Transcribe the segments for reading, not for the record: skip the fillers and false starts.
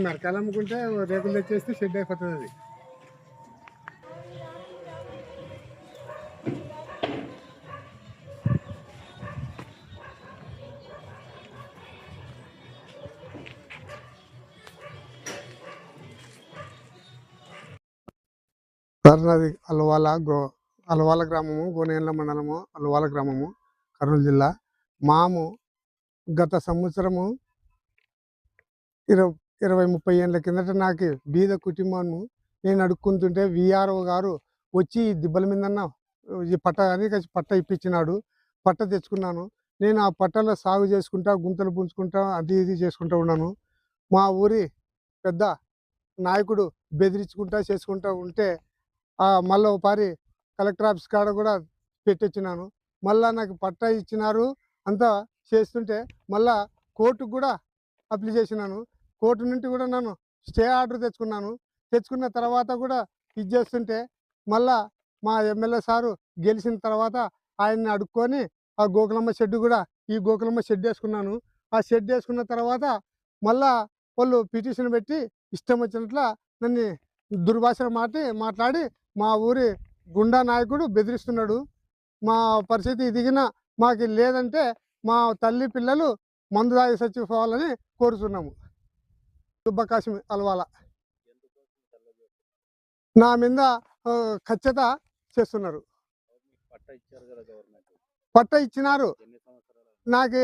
మెరకాలు అమ్ముకుంటే రేకులు తెచ్చేస్తే షెడ్ అయిపోతుంది అది. సార్ నాది అల్వాల గ్రామము, గోనేండ్ల మండలము, అల్వాల గ్రామము, కర్నూలు జిల్లా. మాము గత సంవత్సరము 20-30 ఏళ్ళ కిందట నాకు బీద కుటుంబము నేను అడుక్కుంటుంటే విఆర్ఓ గారు వచ్చి దిబ్బల మీదన్న ఈ పట్ట అని పట్ట ఇప్పించినాడు. పట్ట తెచ్చుకున్నాను. నేను ఆ పట్టలో సాగు చేసుకుంటా, గుంతలు పుంజుకుంటా, అది ఇది చేసుకుంటూ ఉన్నాను. మా ఊరి పెద్ద నాయకుడు బెదిరించుకుంటా చేసుకుంటూ ఉంటే మళ్ళీ ఒకసారి కలెక్టర్ ఆఫీస్ కాడ కూడా పెట్టొచ్చినాను. మళ్ళీ నాకు పట్టా ఇచ్చినారు. అంతా చేస్తుంటే మళ్ళా కోర్టుకు కూడా అప్లై చేసినాను. కోర్టు నుండి కూడా నేను స్టే ఆర్డర్ తెచ్చుకున్నాను. తెచ్చుకున్న తర్వాత కూడా ఇది చేస్తుంటే మళ్ళా మా ఎమ్మెల్యే సారు గెలిచిన తర్వాత ఆయన్ని అడుక్కొని ఆ గోకులమ్మ షెడ్ కూడా ఈ గోకులమ్మ షెడ్ వేసుకున్నాను. ఆ షెడ్ వేసుకున్న తర్వాత మళ్ళా వాళ్ళు పిటిషన్ పెట్టి ఇష్టం వచ్చినట్ల నన్ను దుర్భాష మాట్లాడి మా ఊరి గుండా నాయకుడు బెదిరిస్తున్నాడు. మా పరిస్థితి దిగిన మాకు లేదంటే మా తల్లి పిల్లలు మందు తాగి చచ్చిపోవాలని కోరుతున్నాము. దుబ్బకాశం అల్వాల నా మీద ఖచ్చిత చేస్తున్నారు. పట్ట ఇచ్చినారు. నాకు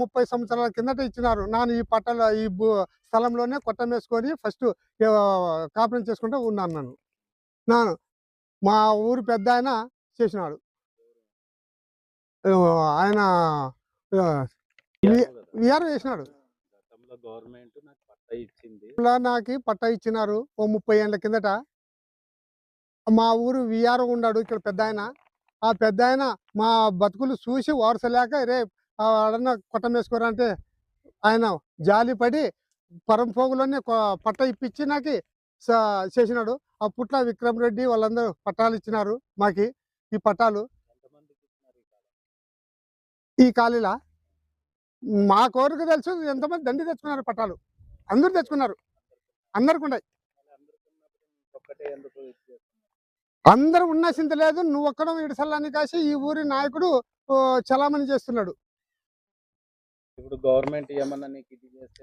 30 సంవత్సరాల కిందట ఇచ్చినారు. నేను ఈ పట్టలో ఈ స్థలంలోనే కొట్టం వేసుకొని ఫస్ట్ కాపురం చేసుకుంటూ ఉన్నాను. నేను మా ఊరు పెద్ద ఆయన చేసినాడు. ఆయన విఆర్ఓ చేసినాడు. నాకు పట్ట ఇచ్చినారు 30 ఏళ్ళ కిందట. మా ఊరు విఆర్ఓ ఉన్నాడు ఇక్కడ పెద్ద ఆయన. ఆ పెద్ద ఆయన మా బతుకులు చూసి వారసలేక రే ఆడన్నా కొట్టం వేసుకోరా అంటే ఆయన జాలి పడి పరంపోగులోనే పట్ట ఇప్పించి నాకు చేసినాడు. ఆ పుట్ల విక్రమ్ రెడ్డి వాళ్ళందరూ పట్టాలు ఇచ్చినారు మాకి. ఈ పట్టాలు ఈ ఖాళీలా మా కోరిక తెలుసు ఎంతమంది దండి తెచ్చుకున్నారు. పట్టాలు అందరూ తెచ్చుకున్నారు. అందరికి ఉన్నాయి. అందరూ ఉన్నా చింత లేదు. నువ్వు ఒక్కడం ఇడసల్లాని కాసి ఈ ఊరి నాయకుడు చలామణి చేస్తున్నాడు. ఇప్పుడు గవర్నమెంట్ ఏమన్నా నీకు ఇది చేస్తే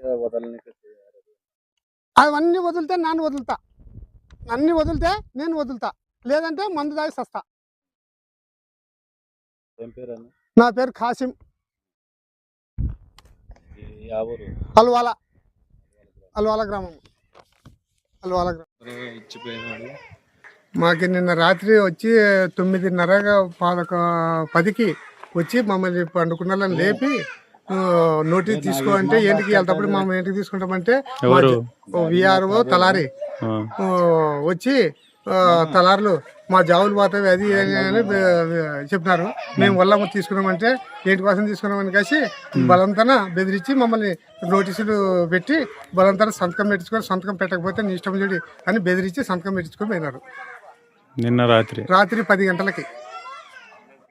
అవన్నీ వదిలితే నేను వదులుతా. అన్ని వదిలితే నేను వదులుతా. లేదంటే మందు దాగి సస్తా. నా పేరు ఖాసిం. అల్వాల గ్రామం. మాకు నిన్న రాత్రి వచ్చి 9:30 వచ్చి మమ్మల్ని పండుకున్నలను లేపి నోటీస్ తీసుకో అంటే ఏంటికి వెళ్తప్పుడు మమ్మల్ని ఏంటికి తీసుకుంటామంటే విఆర్ఓ తలారి వచ్చి తలారులు మా జావులు పోతాయి అది అని చెప్పినారు. మేము వల్ల తీసుకున్నామంటే ఏంటి కోసం తీసుకున్నామని కాసి బలంతన బెదిరించి మమ్మల్ని నోటీసులు పెట్టి బలంతన సంతకం పెట్టించుకొని సంతకం పెట్టకపోతే నీ ఇష్టం చూడి అని బెదిరించి సంతకం పెట్టించుకొని పోయినారు. నిన్న రాత్రి 10 గంటలకి.